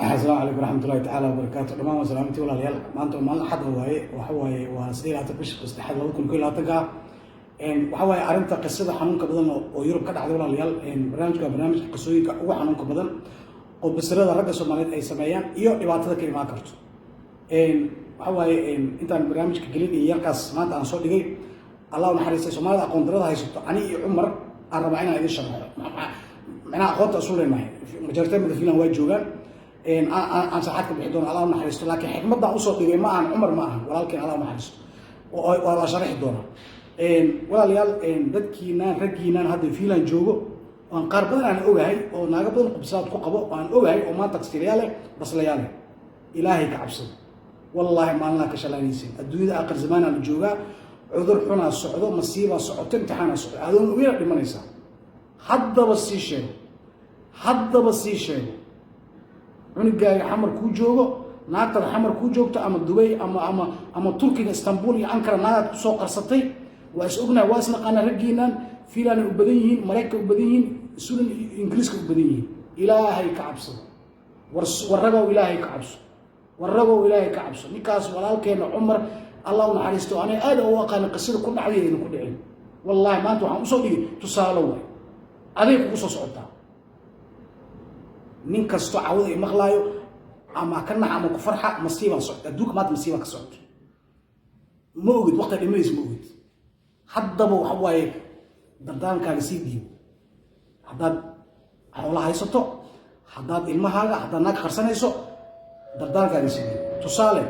السلام عليكم ورحمة الله تعالى وبركاته. دمان وسلامتي ولا ليال ما أنتم ما حد وحواي وسيل أتبش استحد لكم كل هتجا وحواي أرنت قصة حنونك بدن ويوروب كده عدولا ليال برنامج قصوي هو حنونك بدن وبسرعة الرجل سوماليت أي سمايان يبعث كلمة ما كرت وحواي أنت برنامج كجلين يركز ما أنت عن صوت جاي الله نحرس سوماليت أقوم درضها يسوت أني عمر 40 هذه الشهر أنا أخذت أصول معي مجرتين من الفيلم وايد جوجان أنا صحتك بحدون الله نحرسته لكن حكمة أوصل لي ما عن عمر معها ولكن الله نحرسته ولا شرح دونا ولا ليال dadkiina raggiina hadda fiilan joogo aan qaar badan aan ogahay oo naaga badan qubsaad ku qabo aan ogahay oo maanta tagsiiryaale baslayaale ilaahay ka cabsado wallahi ma lana ka shalaynaysin adduunyada aqal zaman aan jooga cudur xuna socdo masiiba socoto imtixaan socdo adoon weera dhimanaysa haddaba sii sheego cunugaaga xamar ku joogo naagtada xamar ku joogto ama Dubai ama Turkiga Istanbul iyo Ankara naagad ku soo qarsatay waa is ognahay waa isna qana ragiinan fiilan u badan yihiin Mareykanka u badan yihiin Suudan Ingiriiska u badan yihiin ilaahay ka cabsado warrago ilaahay ka cabso ninkaas walaalkeena Umar Allah naxariisto ana aad u aqaan qisada ku dhacday ku dhicin wallahi maanta waxaan u soo dhigay tusaale way adeeg ku soo socotaa nin kasto cawda maqlaayo ama kana ama ku farxa masiiba socod adduunka maad masiiba ka socod ma ogid waqti dhimays ma ogid haddaba waxa waaye dardaankaaga sii dhiib haddaad xoolaha haysato haddaad ilmahaaga haddaad naag qarsanayso dardaankaaga sii dhiib tusaale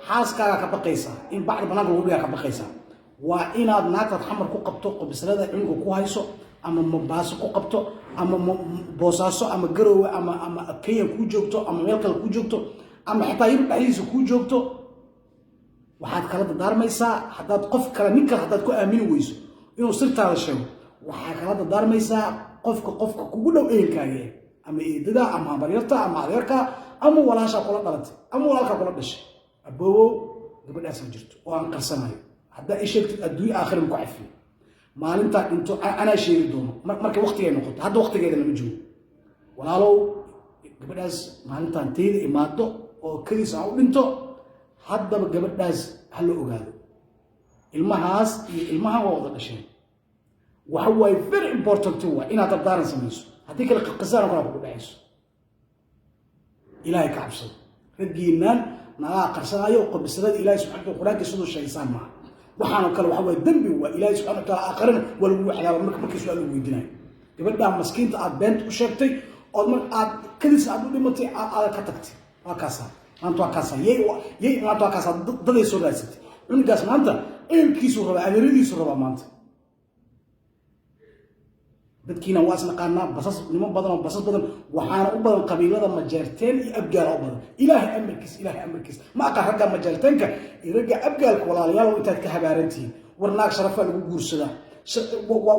xaaskaaga ka baqaysa in bacd banaanka lagu dhigaa ka baqaysa waa inaad naagtaad xamar ku qabto qobsalada cunuga ku hayso ama Mombasa ku qabto ama Boosaaso ama Garowe ama Kenya ku joogto ama meel kale ku joogto ama xitaa yurub dhexdiisa ku joogto waxaad kala dardaarmaysaa haddaad qof kale nin kale haddaad ku aamini weyso inuu sirtaada sheego waxaad kala dardaarmaysaa qofka kugu dhow ehelkaaga ama eedada ama baryarta ama adeerka ama walaasha kula dhalatay ama walaalka kula dhashay aboow gabadhaas jirto oo aan qarsanayo hadda ay sheegtid adduunyo aakhir ku cafiyo maalinta intu ana sheegi doono markay waqtigeena noqoto hadda waqtigeeda lama joogo walaalow gabadhaas maalintan teeda imaado oo kaliis aan u dhinto haddaba gabadhaas hal ogaado ilmahaas iyo ilmaha wada dhashay waxa way very important waa inaad dardaaran samayso haddii kale qisaan kala ku dhacayso ilaahay ka cabsado ragiinaan naga qarsanayo qobsalada ilaahay subhanahu wa ta'ala sidoo sheeysaan ma waxaanu kale waxa way dambi waa ilaahay subhanahu wa ta'ala aqran wal waxyaabo markii su'aal uu weydiinay gabadha maskiinta aad beent u sheegtay oo mar aad kaliis aad u dhimatay aad ka tagtay waa kaasa maanta waa kaasa yey maanta waa kaasa daday soo raadsatay cunugaas maanta eelkiisu raba adeeradiisu raba maanta dadkiina waa isna qaanaa basas nimo badan oo basas badan waxaana u badan qabiilada majeerteen iyo abgaal oo badan ilaahay amarkiis ma aqaan ragga majeerteenka iyo ragga abgaalka walaalayaal intaad ka habaarantiin warnaag sharafa lagu guursadaa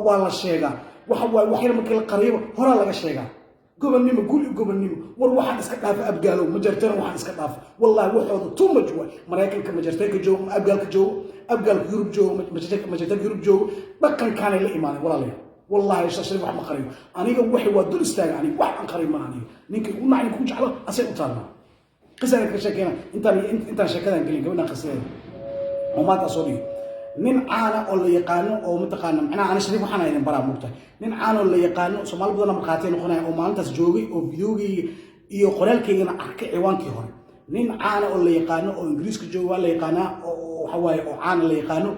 waa la sheegaa waxa way waxyar markii la qariyo hore laga sheegaa gobonnimo war waxaan iska dhaaf abgaalo majeerteen waxaan iska dhaaf wallahi waxooda too much way Mareykanka majeerteenka joogo abgaalka Yurub joogo majeerteenka Yurub joogo dhaqan kaanay la iimaanay walaalayaal والله شاشري wax ma qariyo aniga waxay waa dul istaag aniga wax aan qariyo ma aniga ninka uu macna ku jeclo asay u taarna qisada ka sheekayna inta sheekadan galin gabadha qisada oo maanta soo dhig nin caana oo la yaqaano oo mataqaana macna aan shariif waxaan aydan baraa mugtay nin caana oo la yaqaano Soomaali badan ma qaatay noqonay oo maalintaas joogay oo videogii iyo qoraalkeygana arkay ciwaankii hore nin caana oo la yaqaano oo Ingiriiska jooga la yaqaana oo waxa waaye oo caana la yaqaano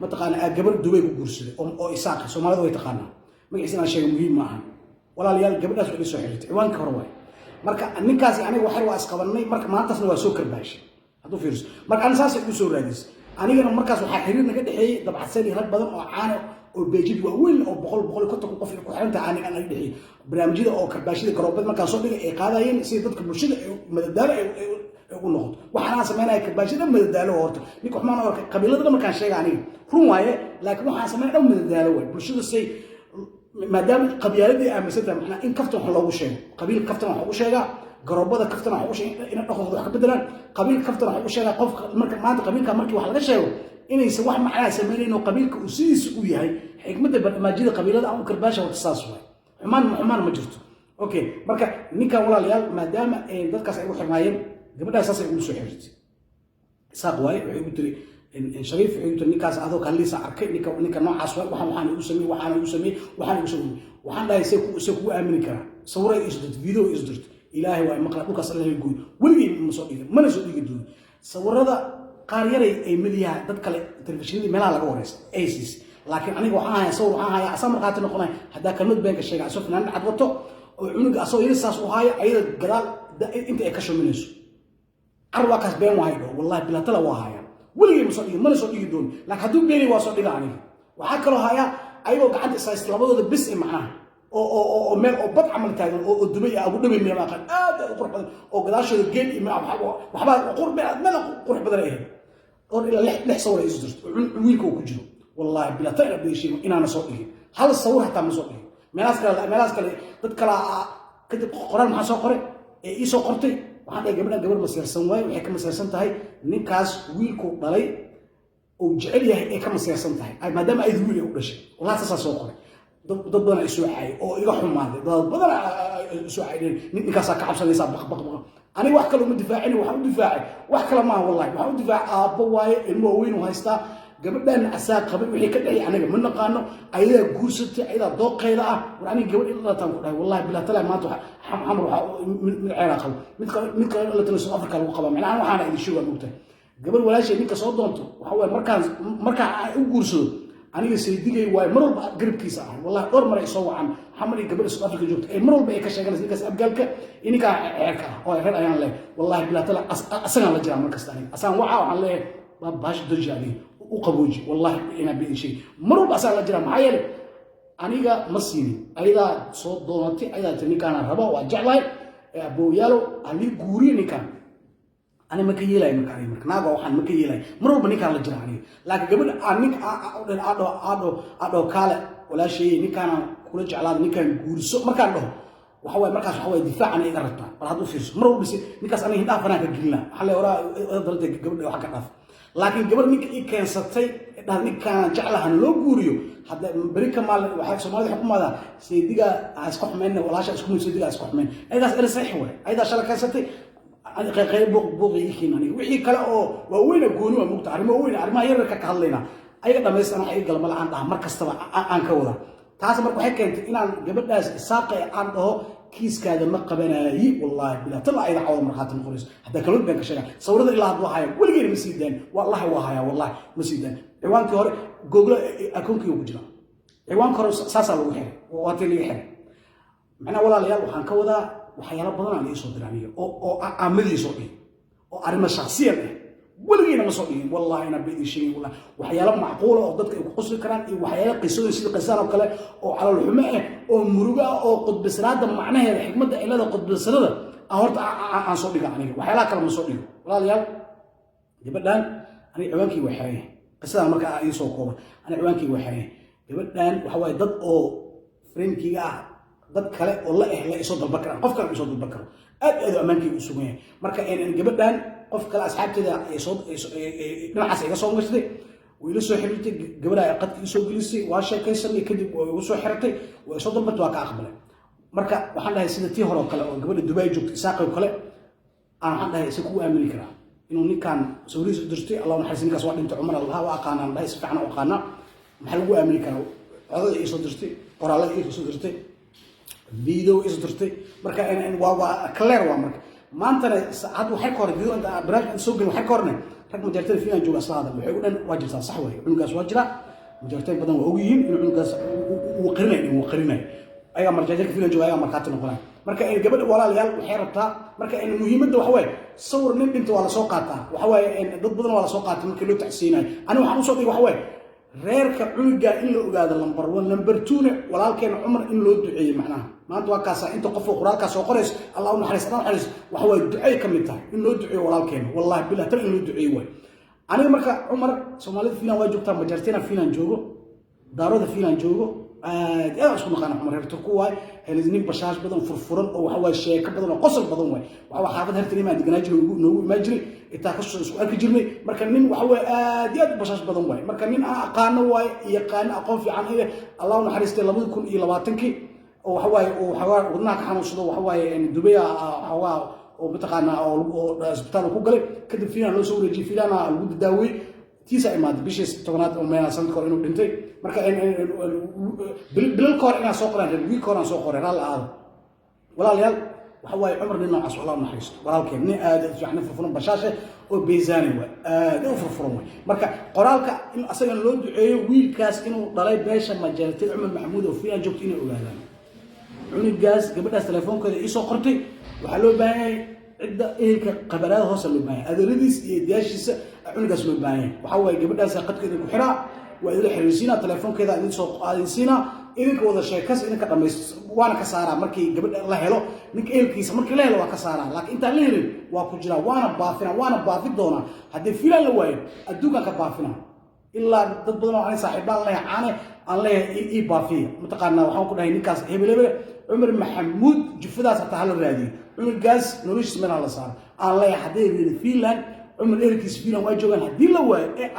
mataqaana gabar Dubai ku guursaday oo isaaq Soomaalida way taqaanaa magaciisana sheeg muhiim ma aha walaalayaal gabadhaas way soo xiriirtay ciwaanka hore way marka ninkaasi aniga waxay waa isqabanay marka maantaasna waa soo karbaashay haduu fiiriso marka aan saas u soo raadis anigana markaas waxa xiriir naga dhaxeeyay dabacsan rag badan oo caano oo beejid waa weyn oo boqol ka qof ku xiranta aniga aan dhaxeeyay barnaamijyada oo karbaashida garoobad markaan soo dhigay ay qaadayeen si dadka bulshada madadaalo ay ugu noqdo waxaan sameynaa karbaashida madadaalo horta ninka waxaan arkay qabiilada markaan sheegay aniga run waaye laakiin waxaan sameynaa madadaalo way bulshada say maadaama qabiiladii aaminsan macna in kaftan wax loogu sheego qabiil kaftan wax ugu sheega garoobada kaftan wax ugu sheega in dhaqankooda wax ka bedelaan qabiil kaftan wax ugu sheega qofka marka maanta qabiilka markii wax laga sheego inaysan wax macna sameeyeen oo qabiilka uu sidiisa u yahay xigmadda barnaamijyada qabiilada aan u karbaasha wada saas way xumaan ma jirto okay marka ninkan walaalayaal maadaama dadkaas ay u xirnaayeen gabadhaas saas ay ugu soo xirtay isaaq waaye waxay ugu tiri shariif wuxuu yiri ninkaas adoo kaliisa arkay ninka noocaas waxaan ugu sameeyay waxaan dhahay se ku aamini karaa sawirada isdad video isdad ilaahay waa maqla dhulkaas Allah ay gooy waligeed ma soo dhigay mana soo dhigi doono sawirada qaar yaray ay miliyaha dad kale telefishinada meelaha laga wareysto ACS laakiin aniga waxaan hayaa sawir waxaan hayaa asam markaad noqonay hadaa kalmad been ka sheegay asoo finaan cad wato oo cunuga asoo yirisaas u haya ayada gadaal inta ay ka shuminayso arwaakaas been wahay wallahi bila tala waa haya waligeed ma soo dhigi mana soo dhigi doono laakiin haduu beeni waa soo dhiga aniga waxa kale haya ayagoo gacanta isaas labadooda bis ee macnaha oo meel oo bad camal taagan oo dubay abu dhabay meel ma qan aad u qurux badan oo gadaashooda geel iyo waxba qurux badan ay oo ila lix sawir ay isdurto wiilka ku jiro wallahi bila ta'ala beeshin inaana soo dhigi hal sawir hatta ma soo dhigi meelaas kale dad kala kadib qoran maxaa soo qoray ee ii soo qortay waxaan dhahay gabar masirsan waay waxay ka masirsan tahay ninkaas wiilku dhalay oo jecel yahay ee ka masirsan tahay maadaama ay wiil u dhashay wallahi saas soo qoray dad badan ay soo xay oo iga xumaaday dad badan ay soo xay ninkaas ka cabsanaysa baq aniga wax kale uma difaacin waxaan u difaacay wax kale ma wallahi waxaan u difaacay aabbo waaye ilmo weyn u haysta gabadhan asaaq qabay wixii ka dhacay aniga ma naqaano ayada guursatay ayada dooqeeda ah war aniga gabadh in la taan ku dhahay wallahi bila tala maanta xamar waxa mid ceera qabo mid kale la tala soo Afrika lagu qaba macnaha waxaana idin sheego mugtay gabadh walaashay ninka soo doonto waxa way marka u guursado aniga saydigay way mar walba garabkiisa ah wallahi dhor mar ay soo wacan xamar iyo gabadh South Africa joogto ay mar walba ay ka sheeganayso ninkaas abgalka ininka ceerka oo reer ayaan leh wallahi bila tala asagan la jira markasta aniga asan waxaan leeyahay baash dajali u qabooji wallahi ina bidin shay mar walba asan la jira maxaa yeelay aniga ma siinin ayada soo doonatay ayada tinikaana rabo waa jeclay abooyaalo ali guuri ninkan أنا ما كيلا يمكن ناقة وحن ما كيلا مرة بنيكان لجراني لكن قبل أنك أدو كلا ولا شيء نكان كل جعلان نكان جورسو ما كان له وحوي مركز حوي دفاع عن إذا رتنا برادو فيش مرة بس نكاس أنا هنا فانا كجيلنا حلا ورا ضرت قبل وحكي ناف لكن قبل نك كان ستي ده نكان جعلها لو جوريو هذا بريك مال وحكي سماه حكم هذا سيديجا أسقط منه ولا شيء اسمه سيديجا أسقط منه إذا صحيح هو إذا شلك ستي أنا غير بوغي يكينني وحي كلا oo waaweyna gooni waa mugta arimo weyn arimo yarka ka hadlayna ayaga dhameysana ay galma la aan dhaha mar kastaba aan ka wada taas markuu waxay keentay inaan gabadhaas isaaqay aan dhaho kiiskaada ma qabanaayi wallahi bila tala ay cawd marxatin qoris hada kala baan ka sheegay sawirada ilaa hadda waxay waligeena ma siidaan wallahi waa haya wallahi ma siidaan ciwaankii hore google akoonkii ugu jira ciwaanka hore saasa lagu xiray waa tii laga xiray macna walaalayaal waxaan ka wadaa waxyaalo badan aan isoo diraniyo oo aamadi soo dhig oo arimo shakhsiyan ah waligeena ma soo dhigin wallahi ina bidii shay wallahi waxyaalo macquul oo dadka ay ku qosli karaan iyo waxyaalo qiso sida qisaan oo kale oo calal xumo ah oo muruga oo qudbisraada macnaheeda xigmada ilada qudbisrada horta aan soo dhiga aniga waxyaalo kale ma soo dhigo walaalayaal gabadhan aniga ciwaankii waa xiray qisada marka ay soo kooban aniga ciwaankii waa xiray gabadhan waxa way dad oo friendkiga ah dad kale oo la isoo dalba karaan qof kale isoo dalba karo aad amaankii u sugan yahay marka gabadhan qof kale asxaabteeda ay soo dhinacaas iga soo gashay way la soo xiriirtay gabadha qadkii soo gelisay waa sheekaysanay kadib way ugu soo xirtay way soo dalbatay waa ka aqbalay marka waxaan dhahay sida tii hore oo kale oo gabadha Dubai joogtay isaaqay kale waxaan dhahay si ku aamini karaa inuu ninkan sawiriis u dirtay Allah naxariis ninkaas waa dhintay Umar Allah waa aqaanaan dhahay si fiican u aqaana maxaa lagu aamini karaa codada ay soo dirtay qoraalada ay soo dirtay video is dirtay marka waa clear waa marka maantana saacad waxay ka hor video inta barnaamij soo gal waxay ka hornay rag majartay fiican jooga aslaada waxay u dhan waa jirtaa sax way cunugaas waa jira majartay badan waa ogyihiin in cunugaas uu qarinay ayaga majartay fiican jooga ayaga markaad noqonay marka in gabadha walaalayaal waxay rabtaa marka in muhiimadda waxa way sawir nin dhinta waa la soo qaataa waxa way dad badan waa la soo qaataa markii loo tacsiinay ani waxaan u soo dhigay waxa way reerka cunuga in la ogaado number 1 number 2 walaalkeena Umar in loo duceeyo macnaha maanta waa kaasa inta qof oo quraalka soo qorays Allahu naxariis waxa way duceey kamid tahay in loo duceeyo walaalkeena wallahi billaah tan in loo duceeyo way aniga marka Umar Soomaalida fiilan waa joogtaa majartina fiilan joogo daarada fiilan joogo aad isku naqaan Umar reerto ku waay heliznin bashaash badan furfuran oo waxa way sheeko badan oo qosol badan way waxa xaafad hertay ma dignaa jiro noogu imaajiri inta ka soo isku arki jirnay marka nin waxa way aad bashaash badan way marka nin aqaan way yaqaan aqoon fiican ee Allah naxariistay 2020 وحواي ودناك حنوصده وحواي يعني دبي حوا وبتقنا أو إسبتال وكوجل كده فينا لو سووا يجي فينا الود الداوي تيسا إماد بيشيس تقنات أو ما سنت كورينو دنتي مركا بالكور إنا سوقنا الوي كوران سوقنا هذا ولا ليال وحواي عمر لنا عصر الله نحيس ولكن ني يعني فرفرون بشاشة وبيزاني ده فرفرون مركا قرالك إن أصلا لو دعيه ويل كاس إنه ضلای باشا مجالتين عمر محمود وفيها جبتين أولادان عن الجاز قبل تلفون كذا إيش قرتي وحلو باي عدة إيه قبلات هوصل للباي هذا رديس يديش عن الجاز للباي وحواي قبل ساقط كذا كحرة وإذا حرسينا تلفون كذا إذا سوق عايزينا إذا كوضع شيء كاس إذا كتميز وأنا كسارة مركي قبل الله هلو نك إيه كيس مركي لا هلو كسارة لكن أنت ليه وأكجرا وأنا بافنا دونا هذا فيلا لوين الدوكا كبافنا إلا تبضنا عن صاحبنا الله عانى الله يبافيه متقارنا وحنا كنا هنيكاس هبل عمر محمود جفدا ستحل الرادي عمر جاز نوريش من الله صار الله يحدي فيلان عمر إيركيس فيلان واجوان هدي لو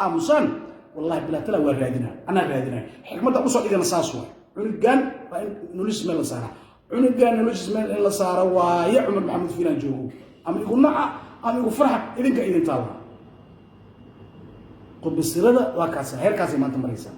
أمسان والله بلا تلا ورادنا أنا رادنا حكمة أوصل إذا نصاصوا عمر جان نوريش من الله صار عمر جان نوريش من الله صار ويا عمر محمود فيلان جو أم يقول نعم أم يقول فرح إذا طالع قد بالسيرة وكاسة هير كاسة ما تمريسا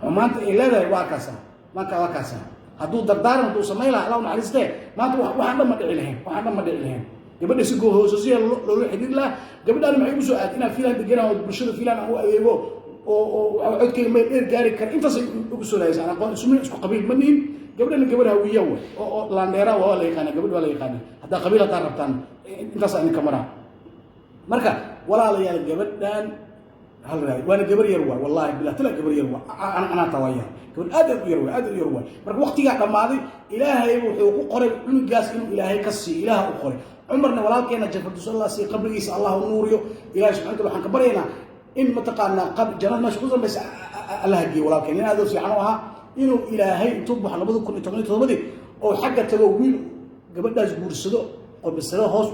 وما أنت إلا ذا وكاسة ما كوكاسة هدو دردار هدو سميلا لو نحرسته ما أنت وحنا ما دعي لهم قبل يسقوا هو سوسيا لو حديد له قبل أنا معي بسؤال أنا فيلان تجينا وبرشلونة فيلان أو أيوه أو عد كلمة إير جاري كان أنت سبسولة يا زلمة أنا سمين اسمه قبيل منين قبل هوية أو لانديرا ولا يخانة قبل ولا يخانة هذا قبيلة تعرفتان أنت سأني كمرة مركا ولا ليال قبل دان هل رأي وأنا قبل يروى والله بالله تلا قبل يروى أنا توايا قبل أدب يروى مرك وقتي قاعد ماضي إلهي وحقوق قرب نجاس إنه إلهي كسي إله أخر عمرنا ولا كنا جفت صلى الله عليه قبل يس الله نوريو إلهي سبحانه وتعالى حن كبرينا إن متقارنا قبل جنات مشغوزا بس الله جي ولا كنا هذا سبحانه إنه إلهي تطبح على بدو كل تمنيت تبدي أو حاجة تلوين قبل ده جورسدو قبل السنة هوس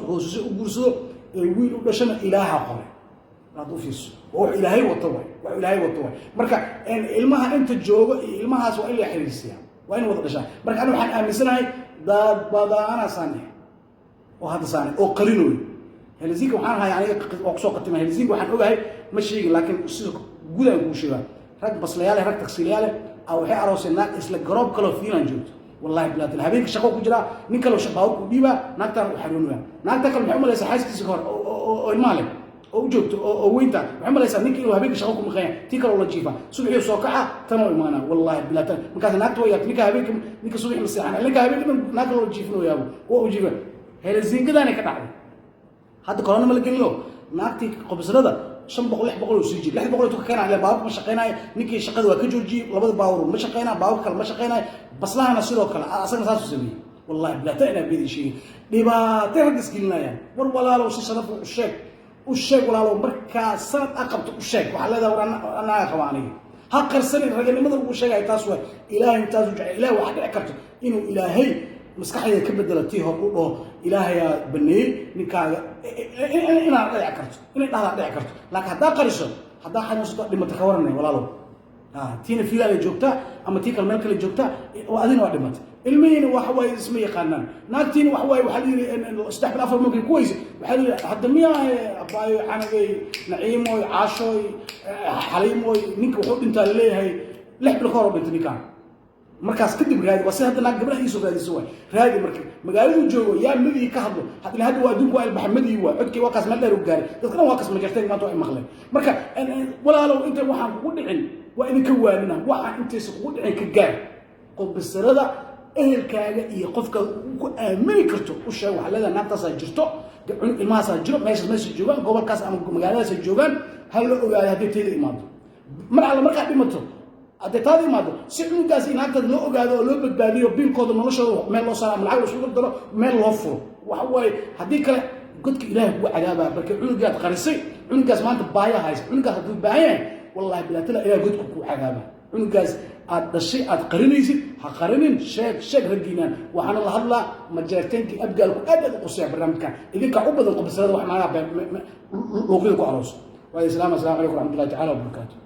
جورسدو ويل ودشنا إله أخر نضوفيس وإلهي وطوي مركا إن المها أنت الجواب المها سؤال اللي حريصيا وين وضع دشان مركا أنا وحن أمسنا ضد أنا صانع وهذا صانع أو قرينوي هلزيك وحن هاي يعني أقصى قتمة هلزيك وحن أوجه مشي لكن جودا يقولشوا رك بس لياله رك تكسيلياله أو هي عروس الناس إسلا جراب كلو فينا جود والله بلاد الهبين شقوا كجرا نكلو شباب ديبا نكتر وحرينوها نكتر كل محمد ليس حاسس كسكر أو المالك أو جبت أو وينتا محمد ليس نكلي وهبين شقوا مخيا تيكل ولا جيفا صبح سوكعة تمام إيمانا والله بلاد مكان نكتر وياك نك هبين نك صبح مسيحنا لك هبين نكل ولا جيفنا وياه هو جيفا هي الزين كذا أنا كتعب هذا كلامنا ملك له نكتي قبض هذا شن بقول لح بقول وسيجي لح بقول توكلنا على باب مش شقينا نكى شقد وكجوجي لبض باور مش شقينا باور كل مش شقينا بس لا أنا سيرو كلا أصلا ناس سوي والله بلا تأنا بيدي شيء لما تهدس قلنا يعني ولا لو شرف والشيك ولا لو مركز سنة أقبت والشيك وحلا ده أنا خواني هكر سنة رجل ما ضرب والشيك يتاسوى إلهي يتاسو جع إله واحد أكرت إنه إلهي مسكحي كبد دلتيه وقوله إلهي يا بني نكاح أنا أكرت أنا أكرت لكن هذا قريشة هذا حاجة مصدق لما تكورني ولا لو تينا فيلا اللي جوكتا أما تيك الملك اللي جوكتا وأذن وعدمت المين وحواي اسمه قانون ناكتين وحواي وحلي استحمل أفضل ممكن كويس وحلي حد مياه أباي عنقي نعيم وعاشو حليم ونك وحب أنت اللي هي لحب الخرب أنت نكان مركز كدب هذا بس هذا ناق قبل يسوق هذا سوى هذا مركز مقالو جو يا مدي كهضو حتى هذا وادوك وائل محمدي وعدك واقص ملا رجال تذكر واقص مجرتين ما توعي مخلي مركز ولا لو أنت وحنا ودعين وإن كواننا وحنا أنت ودعين كجار قب السردة ehelkaaga iyo qofka ku aamini karto u sheeg waxa leedahay naagtaas ay jirto ilmahaas ay jiro meesha joogaan gobolkaas ama magaaladaas ay joogaan hal la ogaado haddii teeda imaado mar alla markaa dhimato haddii taada imaado si cunugaas in naagtaas loo ogaado oo loo badbaadiyo biilkooda noloshooda meel loo saaro ama lacag isugu daro meel loo furo waxa waaye haddii kale godka ilaahay kugu cadaabaa marka cunugaad qarisay cunugaas maanta baaya haysa cunugaas hadduu baahan yahay wallahi bilaatala ilaahay godka kugu cadaabaa cunugaas الشيء أتقرنيسي هقرنين شيء رجينا وحنا الله هلا مجرتين أبقى لكم أبدا قصير برنامج كان إذا كعبد القبص هذا وحنا لوقيكم عروس والسلام عليكم ورحمة الله تعالى وبركاته.